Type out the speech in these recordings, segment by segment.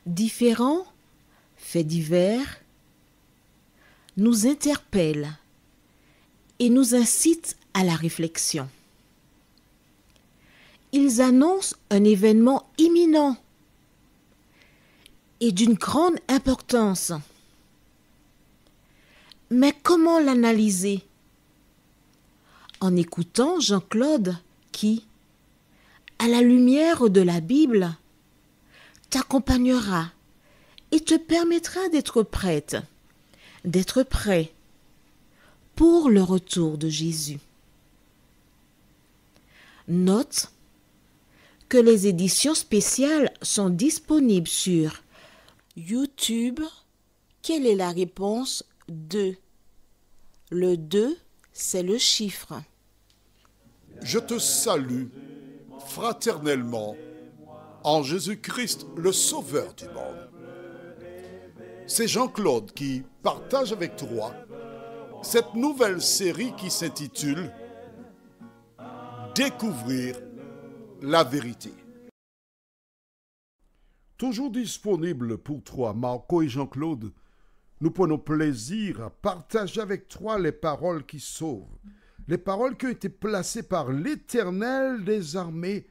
Différents faits divers nous interpellent et nous incitent à la réflexion. Ils annoncent un événement imminent et d'une grande importance. Mais comment l'analyser? En écoutant Jean-Claude qui, à la lumière de la Bible, t'accompagnera et te permettra d'être prête, d'être prêt pour le retour de Jésus. Note que les éditions spéciales sont disponibles sur YouTube. Quelle est la réponse 2? Le 2, c'est le chiffre. Je te salue fraternellement en Jésus-Christ, le Sauveur du monde. C'est Jean-Claude qui partage avec toi cette nouvelle série qui s'intitule « Découvrir la vérité ». Toujours disponible pour toi, Marco et Jean-Claude, nous prenons plaisir à partager avec toi les paroles qui sauvent, les paroles qui ont été placées par l'Éternel des armées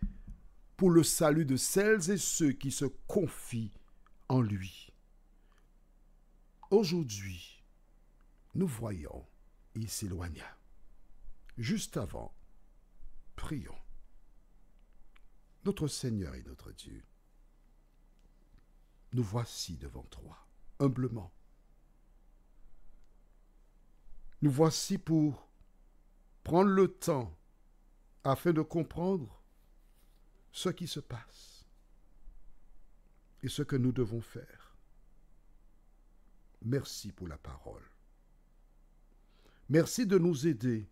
pour le salut de celles et ceux qui se confient en lui. Aujourd'hui, nous voyons, il s'éloigna. Juste avant, prions. Notre Seigneur et notre Dieu, nous voici devant toi, humblement. Nous voici pour prendre le temps afin de comprendre ce qui se passe et ce que nous devons faire. Merci pour la parole. Merci de nous aider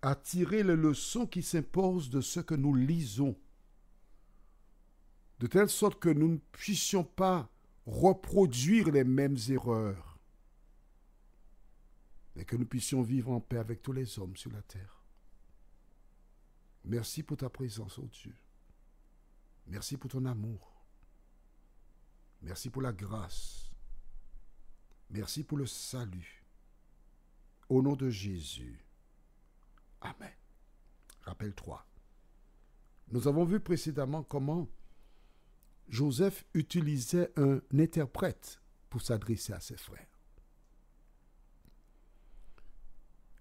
à tirer les leçons qui s'imposent de ce que nous lisons, de telle sorte que nous ne puissions pas reproduire les mêmes erreurs, mais que nous puissions vivre en paix avec tous les hommes sur la terre. Merci pour ta présence, ô Dieu. Merci pour ton amour. Merci pour la grâce. Merci pour le salut. Au nom de Jésus. Amen. Rappelle-toi, nous avons vu précédemment comment Joseph utilisait un interprète pour s'adresser à ses frères.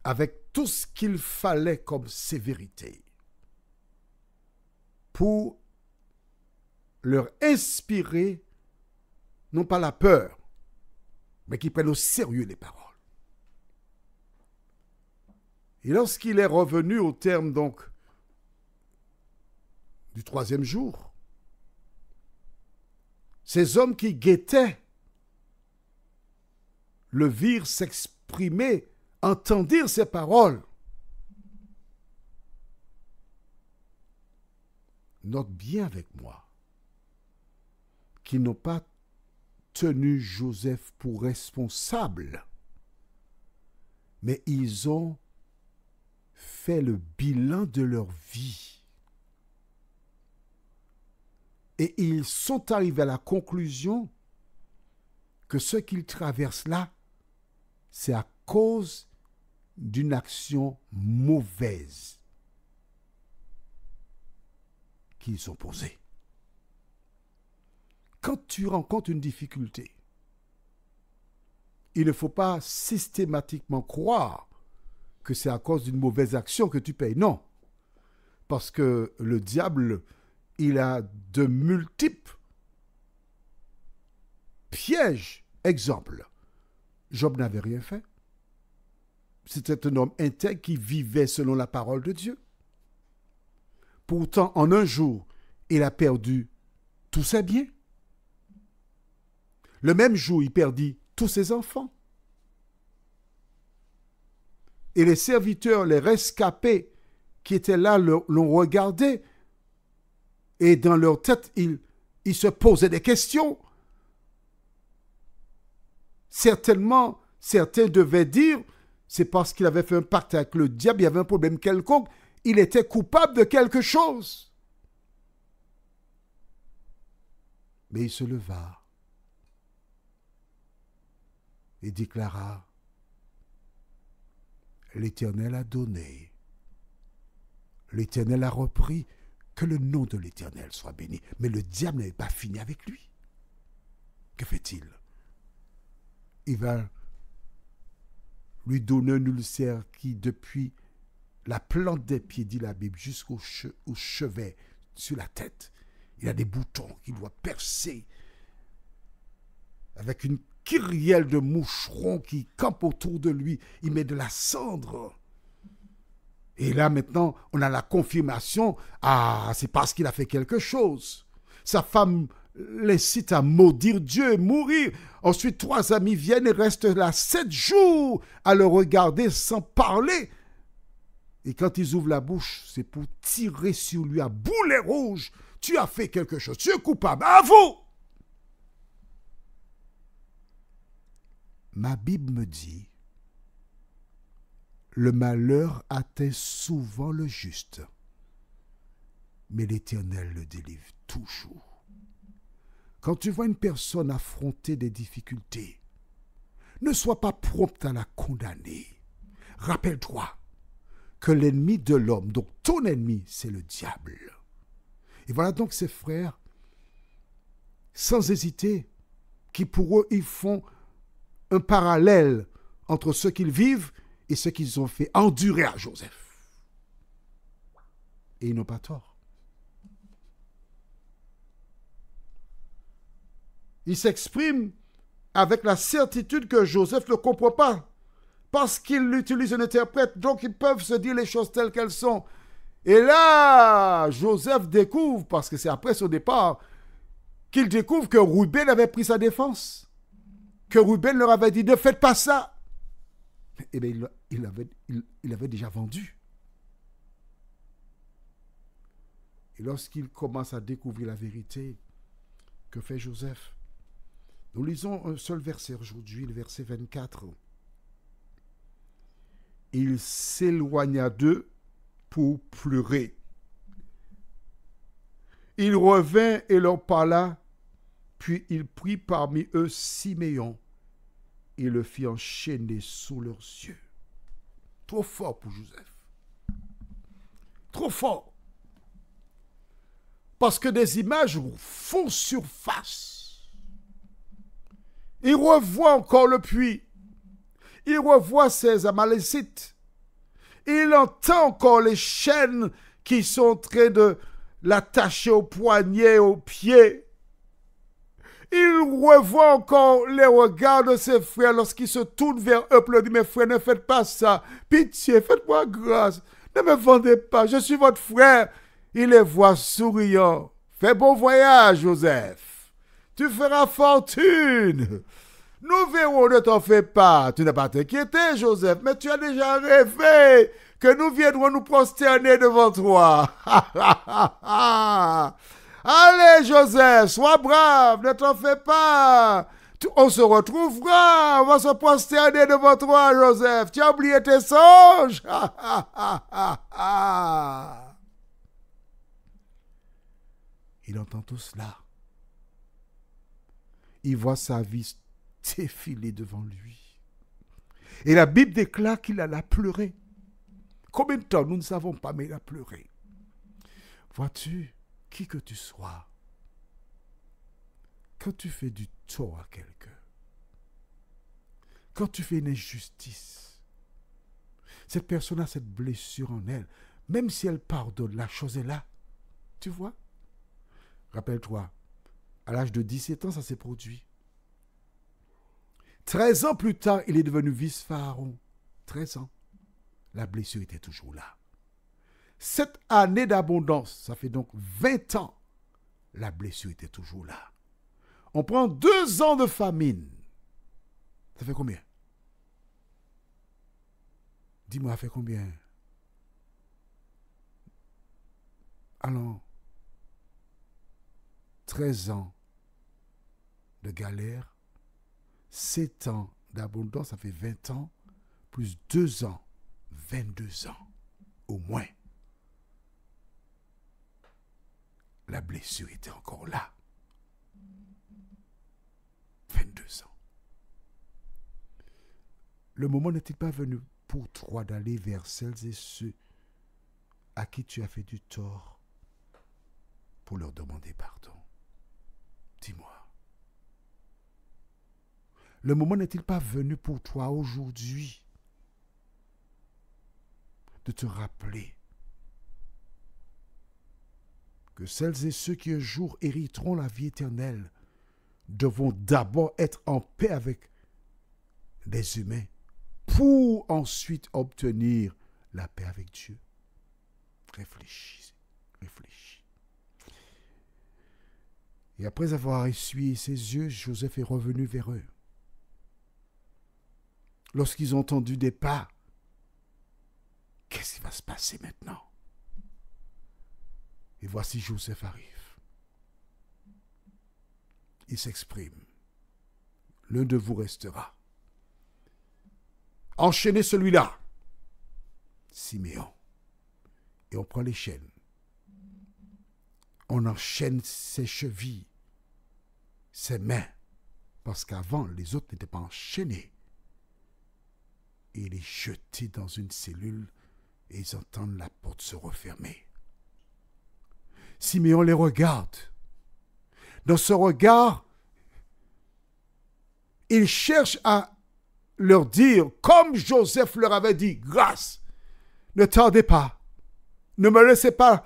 Avec tout ce qu'il fallait comme sévérité pour leur inspirer, non pas la peur, mais qu'ils prennent au sérieux les paroles. Et lorsqu'il est revenu au terme donc du 3e jour, ces hommes qui guettaient le virent s'exprimer, entendirent ces paroles. Note bien avec moi qu'ils n'ont pas tenu Joseph pour responsable, mais ils ont fait le bilan de leur vie. Et ils sont arrivés à la conclusion que ce qu'ils traversent là, c'est à cause d'une action mauvaise qu'ils ont posée. Quand tu rencontres une difficulté, il ne faut pas systématiquement croire que c'est à cause d'une mauvaise action que tu payes. Non. Parce que le diable, il a de multiples pièges. Exemple, Job n'avait rien fait. C'était un homme intègre qui vivait selon la parole de Dieu. Pourtant, en un jour, il a perdu tous ses biens. Le même jour, il perdit tous ses enfants. Et les serviteurs, les rescapés qui étaient là l'ont regardé. Et dans leur tête, ils se posaient des questions. Certainement, certains devaient dire, c'est parce qu'il avait fait un pacte avec le diable, il y avait un problème quelconque, il était coupable de quelque chose. Mais il se leva et déclara, l'Éternel a donné, l'Éternel a repris, que le nom de l'Éternel soit béni. Mais le diable n'avait pas fini avec lui. Que fait-il? Il va lui donner un ulcère qui, depuis la plante des pieds, dit la Bible, jusqu'au chevet, sur la tête, il a des boutons qu'il doit percer avec une kyrielle de moucherons qui campent autour de lui. Il met de la cendre. Et là, maintenant, on a la confirmation. Ah, c'est parce qu'il a fait quelque chose. Sa femme l'incite à maudire Dieu et mourir. Ensuite, 3 amis viennent et restent là 7 jours à le regarder sans parler. Et quand ils ouvrent la bouche, c'est pour tirer sur lui à boulet rouge. Tu as fait quelque chose. Tu es coupable. Avoue! Ma Bible me dit, le malheur atteint souvent le juste, mais l'Éternel le délivre toujours. Quand tu vois une personne affronter des difficultés, ne sois pas prompt à la condamner. Rappelle-toi que l'ennemi de l'homme, donc ton ennemi, c'est le diable. Et voilà donc ces frères, sans hésiter, qui pour eux, ils font un parallèle entre ce qu'ils vivent et ce qu'ils ont fait endurer à Joseph. Et ils n'ont pas tort. Ils s'expriment avec la certitude que Joseph ne comprend pas. Parce qu'il utilise un interprète, donc ils peuvent se dire les choses telles qu'elles sont. Et là, Joseph découvre, parce que c'est après son départ, qu'il découvre que Ruben avait pris sa défense. Que Ruben leur avait dit, ne faites pas ça. Eh bien, il avait déjà vendu. Et lorsqu'il commence à découvrir la vérité, que fait Joseph? Nous lisons un seul verset aujourd'hui, le verset 24. Il s'éloigna d'eux pour pleurer. Il revint et leur parla, puis il prit parmi eux Siméon et le fit enchaîner sous leurs yeux. Trop fort pour Joseph. Trop fort. Parce que des images font surface. Il revoit encore le puits. Il revoit ses Amalécites. Il entend encore les chaînes qui sont en train de l'attacher aux poignets, aux pieds. Il revoit encore les regards de ses frères lorsqu'il se tourne vers eux pour leur dire, mes frères, ne faites pas ça. Pitié, faites-moi grâce. Ne me vendez pas, je suis votre frère. Il les voit souriant. Fais bon voyage, Joseph. Tu feras fortune. Nous verrons, ne t'en fais pas. Tu n'as pas à t'inquiéter, Joseph, mais tu as déjà rêvé que nous viendrons nous prosterner devant toi. Allez, Joseph, sois brave, ne t'en fais pas. On se retrouvera, on va se prosterner devant toi, Joseph. Tu as oublié tes songes. Il entend tout cela. Il voit sa vie défiler devant lui. Et la Bible déclare qu'il alla pleurer. Combien de temps, nous ne savons pas, mais il a pleuré. Vois-tu, qui que tu sois, quand tu fais du tort à quelqu'un, quand tu fais une injustice, cette personne a cette blessure en elle, même si elle pardonne, la chose est là. Tu vois? Rappelle-toi, à l'âge de 17 ans, ça s'est produit. 13 ans plus tard, il est devenu vice-pharaon. 13 ans. La blessure était toujours là. 7 années d'abondance, ça fait donc 20 ans. La blessure était toujours là. On prend 2 ans de famine. Ça fait combien? Dis-moi, ça fait combien? Alors, 13 ans de galère, 7 ans d'abondance, ça fait 20 ans, plus 2 ans, 22 ans, au moins. La blessure était encore là. 22 ans. Le moment n'est-il pas venu pour toi d'aller vers celles et ceux à qui tu as fait du tort pour leur demander pardon? Dis-moi. Le moment n'est-il pas venu pour toi aujourd'hui de te rappeler que celles et ceux qui un jour hériteront la vie éternelle devront d'abord être en paix avec les humains pour ensuite obtenir la paix avec Dieu? Réfléchis, réfléchis. Et après avoir essuyé ses yeux, Joseph est revenu vers eux. Lorsqu'ils ont entendu des pas, qu'est-ce qui va se passer maintenant? Et voici Joseph arrive. Il s'exprime. L'un de vous restera. Enchaînez celui-là, Siméon. Et on prend les chaînes. On enchaîne ses chevilles, ses mains. Parce qu'avant, les autres n'étaient pas enchaînés. Et il est jeté dans une cellule et ils entendent la porte se refermer. Siméon les regarde. Dans ce regard, il cherche à leur dire, comme Joseph leur avait dit, grâce, ne tardez pas, ne me laissez pas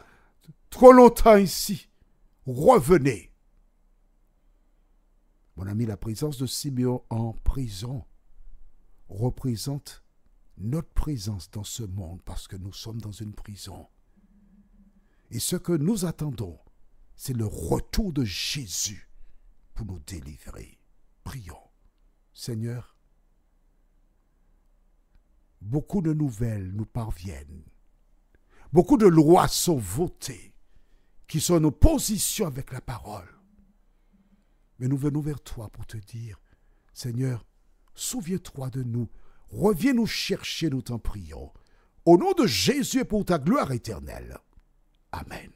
trop longtemps ici, revenez. Mon ami, la présence de Siméon en prison représente notre présence dans ce monde parce que nous sommes dans une prison. Et ce que nous attendons, c'est le retour de Jésus pour nous délivrer. Prions. Seigneur, beaucoup de nouvelles nous parviennent. Beaucoup de lois sont votées qui sont en opposition avec la parole. Mais nous venons vers toi pour te dire, Seigneur, souviens-toi de nous. Reviens nous chercher, nous t'en prions. Au nom de Jésus et pour ta gloire éternelle. Amen.